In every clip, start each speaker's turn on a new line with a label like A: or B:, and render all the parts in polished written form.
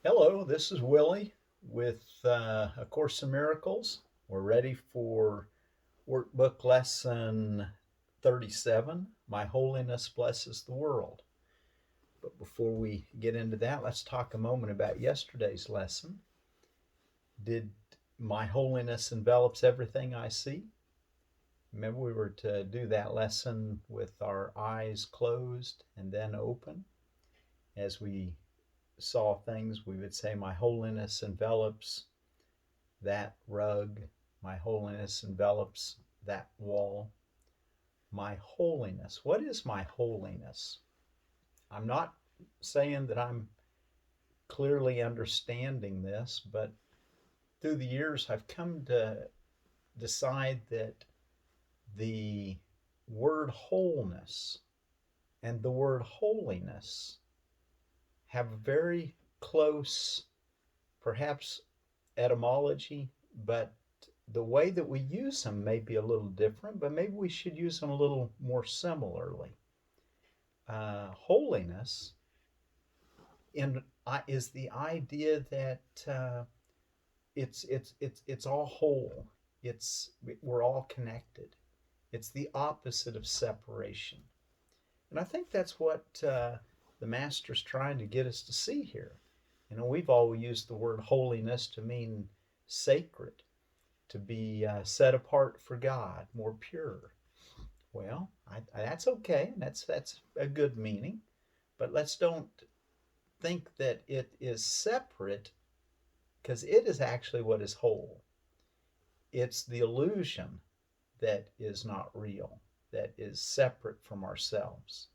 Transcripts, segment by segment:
A: Hello, this is Willie with A Course in Miracles. We're ready for Workbook Lesson 37, My Holiness Blesses the World. But before we get into that, let's talk a moment about yesterday's lesson. Did my holiness envelops everything I see? Remember, we were to do that lesson with our eyes closed and then open. As we saw things, we would say, My holiness envelops that rug. My holiness envelops that wall. My holiness. What is my holiness? I'm not saying that I'm clearly understanding this, but through the years, I've come to decide that the word wholeness and the word holiness have a very close, perhaps, etymology, but the way that we use them may be a little different, but maybe we should use them a little more similarly. Holiness is the idea that it's all whole. It's we're all connected. It's the opposite of separation, and I think that's what the master's trying to get us to see here. We've always used the word holiness to mean sacred, to be set apart for God, more pure. Well, that's okay. That's a good meaning, but let's don't think that it is separate, because it is actually what is whole. It's the illusion that is not real, that is separate from ourselves.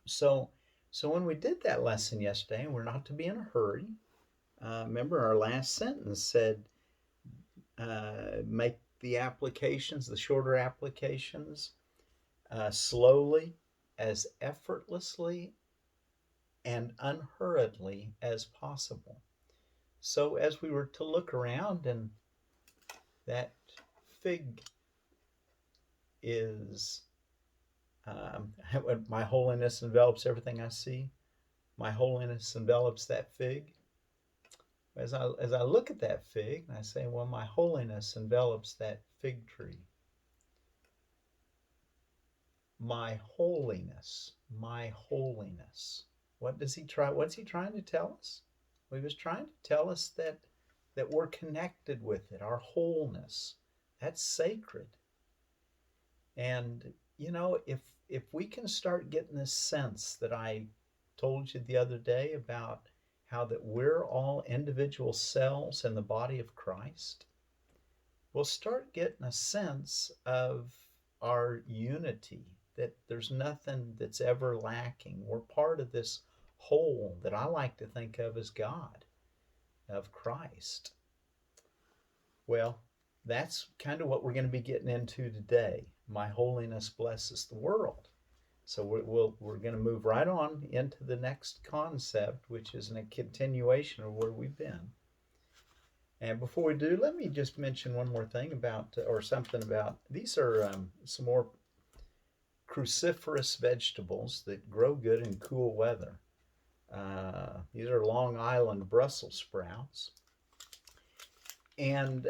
A: So, so when we did that lesson yesterday, and we're not to be in a hurry. Remember, our last sentence said, make the applications, the shorter applications, slowly, as effortlessly and unhurriedly as possible. So, as we were to look around, and that fig is my holiness envelops everything I see. My holiness envelops that fig. As I look at that fig, I say, well, my holiness envelops that fig tree. My holiness, my holiness. What's he trying to tell us? Well, he was trying to tell us that we're connected with it, our wholeness. That's sacred. And if we can start getting this sense that I told you the other day about how that we're all individual cells in the body of Christ, we'll start getting a sense of our unity, that there's nothing that's ever lacking. We're part of this whole that I like to think of as God, of Christ. Well, that's kind of what we're going to be getting into today. My holiness blesses the world. So we're going to move right on into the next concept, which is a continuation of where we've been. And before we do, let me just mention one more thing about, or something about, these are some more cruciferous vegetables that grow good in cool weather. These are Long Island Brussels sprouts. And,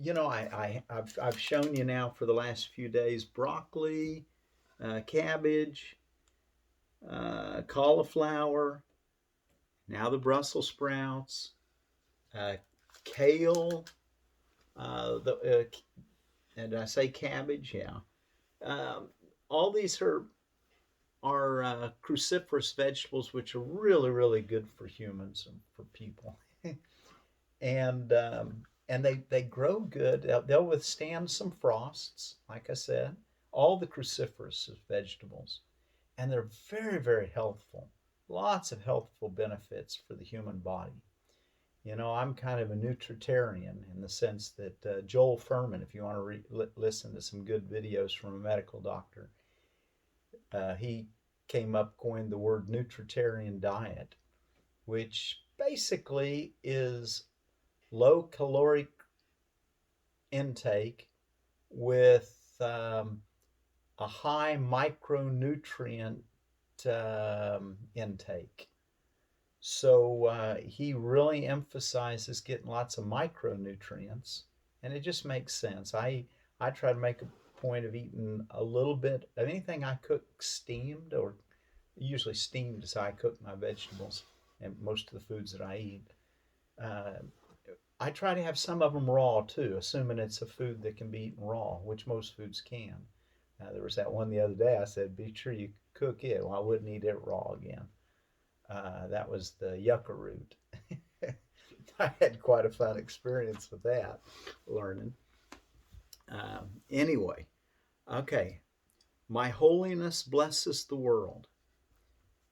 A: I've shown you now for the last few days broccoli, cabbage, cauliflower, now the Brussels sprouts, kale, and I say cabbage, yeah. All these are cruciferous vegetables, which are really, really good for humans and for people. and and they grow good. They'll withstand some frosts, like I said. All the cruciferous vegetables, and they're very, very healthful. Lots of healthful benefits for the human body. I'm kind of a nutritarian in the sense that Joel Furman, if you want to listen to some good videos from a medical doctor, he came up, coined the word nutritarian diet, which basically is low caloric intake with a high micronutrient intake. So he really emphasizes getting lots of micronutrients, and it just makes sense. I try to make a point of eating a little bit of anything I cook steamed, or usually steamed is how I cook my vegetables and most of the foods that I eat. Uh, I try to have some of them raw too, assuming it's a food that can be eaten raw, which most foods can. There was that one the other day. I said, be sure you cook it. Well, I wouldn't eat it raw again. That was the yucca root. I had quite a fun experience with that, learning. Anyway, okay. My holiness blesses the world.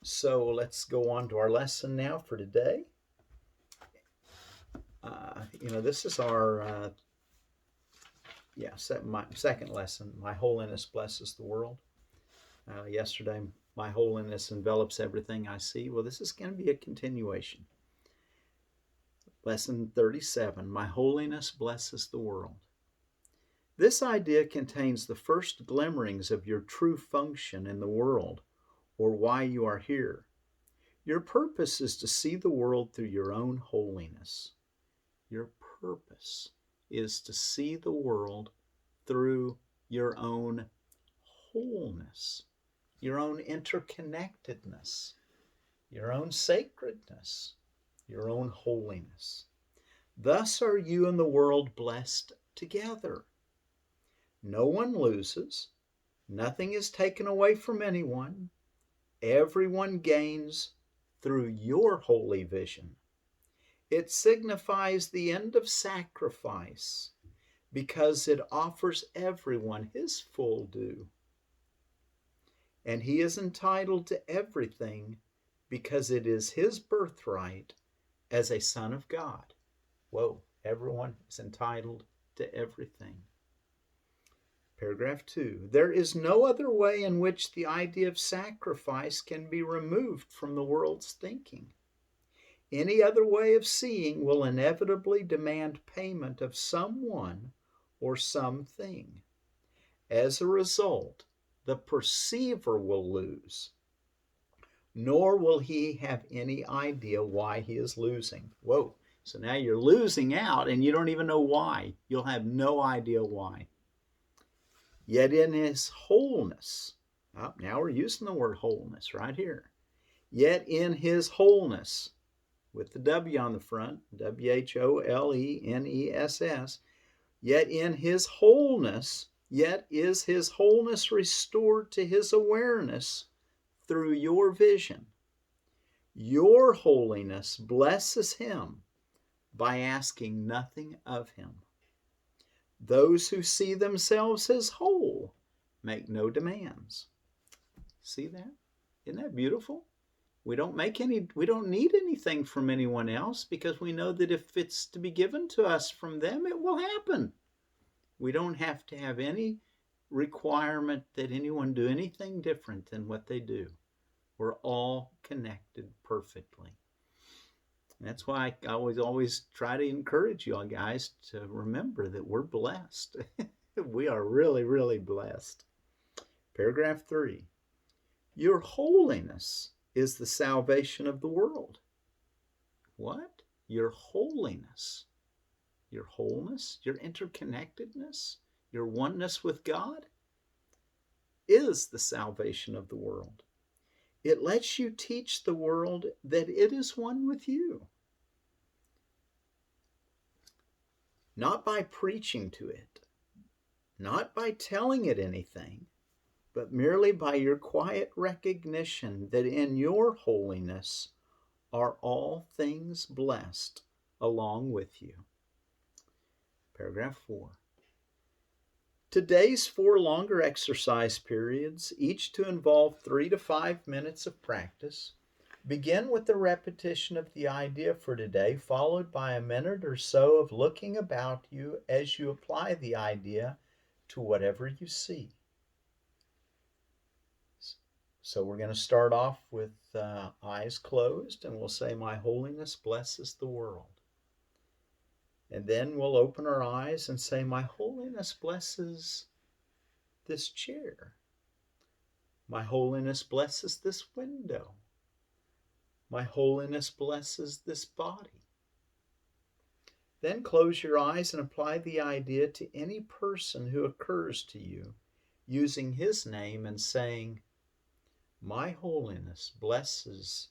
A: So let's go on to our lesson now for today. This is our my second lesson. My holiness blesses the world. Yesterday, my holiness envelops everything I see. Well, this is going to be a continuation. Lesson 37, my holiness blesses the world. This idea contains the first glimmerings of your true function in the world, or why you are here. Your purpose is to see the world through your own holiness. Your purpose is to see the world through your own wholeness, your own interconnectedness, your own sacredness, your own holiness. Thus are you and the world blessed together. No one loses. Nothing is taken away from anyone. Everyone gains through your holy vision. It signifies the end of sacrifice because it offers everyone his full due. And he is entitled to everything because it is his birthright as a son of God. Whoa, everyone is entitled to everything. Paragraph 2. There is no other way in which the idea of sacrifice can be removed from the world's thinking. Any other way of seeing will inevitably demand payment of someone or something. As a result, the perceiver will lose, nor will he have any idea why he is losing. Whoa, so now you're losing out and you don't even know why. You'll have no idea why. Yet in his wholeness, now we're using the word wholeness right here. Yet in his wholeness, with the W on the front, WHOLENESS, yet in his wholeness, yet is his wholeness restored to his awareness through your vision. Your holiness blesses him by asking nothing of him. Those who see themselves as whole make no demands. See that? Isn't that beautiful? We don't need anything from anyone else because we know that if it's to be given to us from them, it will happen. We don't have to have any requirement that anyone do anything different than what they do. We're all connected perfectly. That's why I always try to encourage you all guys to remember that we're blessed. We are really, really blessed. Paragraph 3. Your holiness is the salvation of the world. What? Your holiness. Your wholeness, your interconnectedness, your oneness with God is the salvation of the world. It lets you teach the world that it is one with you. Not by preaching to it, not by telling it anything, but merely by your quiet recognition that in your holiness are all things blessed along with you. Paragraph 4. Today's 4 longer exercise periods, each to involve 3 to 5 minutes of practice, begin with the repetition of the idea for today, followed by a minute or so of looking about you as you apply the idea to whatever you see. So we're going to start off with eyes closed, and we'll say, my holiness blesses the world. And then we'll open our eyes and say, my holiness blesses this chair. My holiness blesses this window. My holiness blesses this body. Then close your eyes and apply the idea to any person who occurs to you, using his name and saying, my holiness blesses,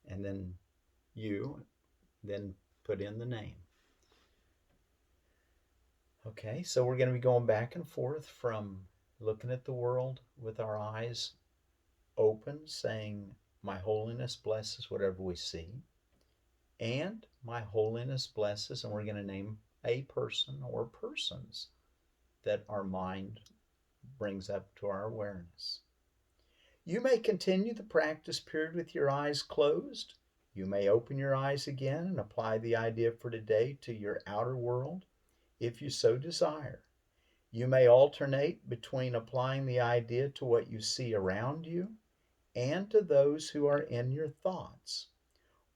A: and then you, then put in the name. Okay, so we're going to be going back and forth from looking at the world with our eyes open, saying, my holiness blesses whatever we see, and my holiness blesses, and we're going to name a person or persons that our mind brings up to our awareness. You may continue the practice period with your eyes closed. You may open your eyes again and apply the idea for today to your outer world, if you so desire. You may alternate between applying the idea to what you see around you and to those who are in your thoughts.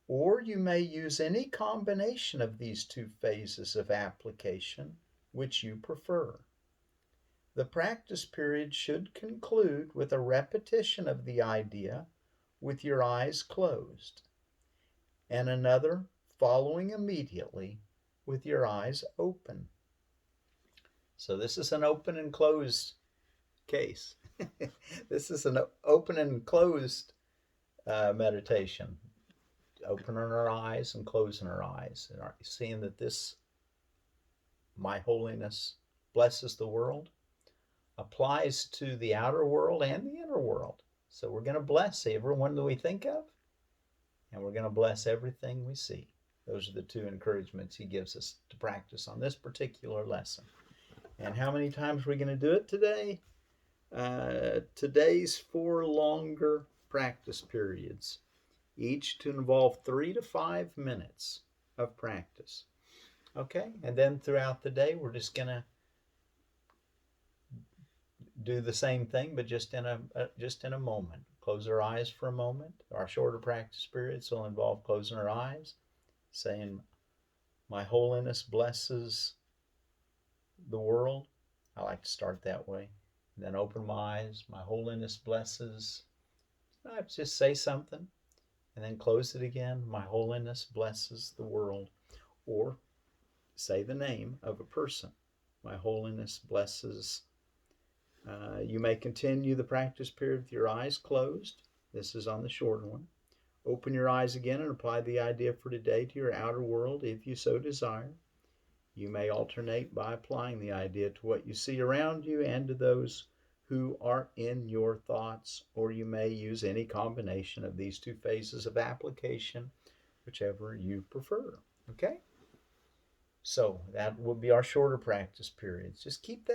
A: Or you may use any combination of these two phases of application which you prefer. The practice period should conclude with a repetition of the idea with your eyes closed, and another following immediately with your eyes open. So this is an open and closed case. This is an open and closed meditation. Opening our eyes and closing our eyes, and seeing that this, my holiness, blesses the world, applies to the outer world and the inner world. So we're going to bless everyone that we think of, and we're going to bless everything we see. Those are the two encouragements he gives us to practice on this particular lesson. And how many times are we going to do it today? Today's 4 longer practice periods, each to involve 3 to 5 minutes of practice. Okay, and then throughout the day, we're just going to do the same thing, but just in a moment. Close our eyes for a moment. Our shorter practice periods will involve closing our eyes, saying, my holiness blesses the world. I like to start that way. And then open my eyes. My holiness blesses. I just say something and then close it again. My holiness blesses the world. Or say the name of a person. My holiness blesses. You may continue the practice period with your eyes closed. This is on the shorter one. Open your eyes again and apply the idea for today to your outer world if you so desire. You may alternate by applying the idea to what you see around you and to those who are in your thoughts, or you may use any combination of these two phases of application, whichever you prefer. Okay? So that will be our shorter practice periods. Just keep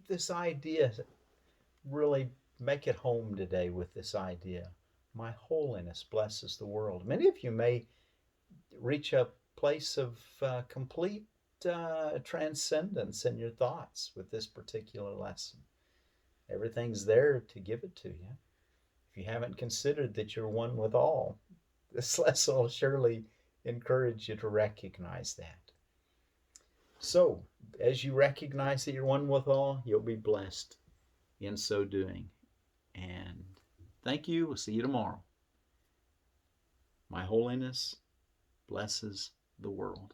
A: this idea, really make it home today with this idea. My holiness blesses the world. Many of you may reach a place of complete transcendence in your thoughts with this particular lesson. Everything's there to give it to you. If you haven't considered that you're one with all, this lesson will surely encourage you to recognize that. So, as you recognize that you're one with all, you'll be blessed in so doing. And thank you. We'll see you tomorrow. My holiness blesses the world.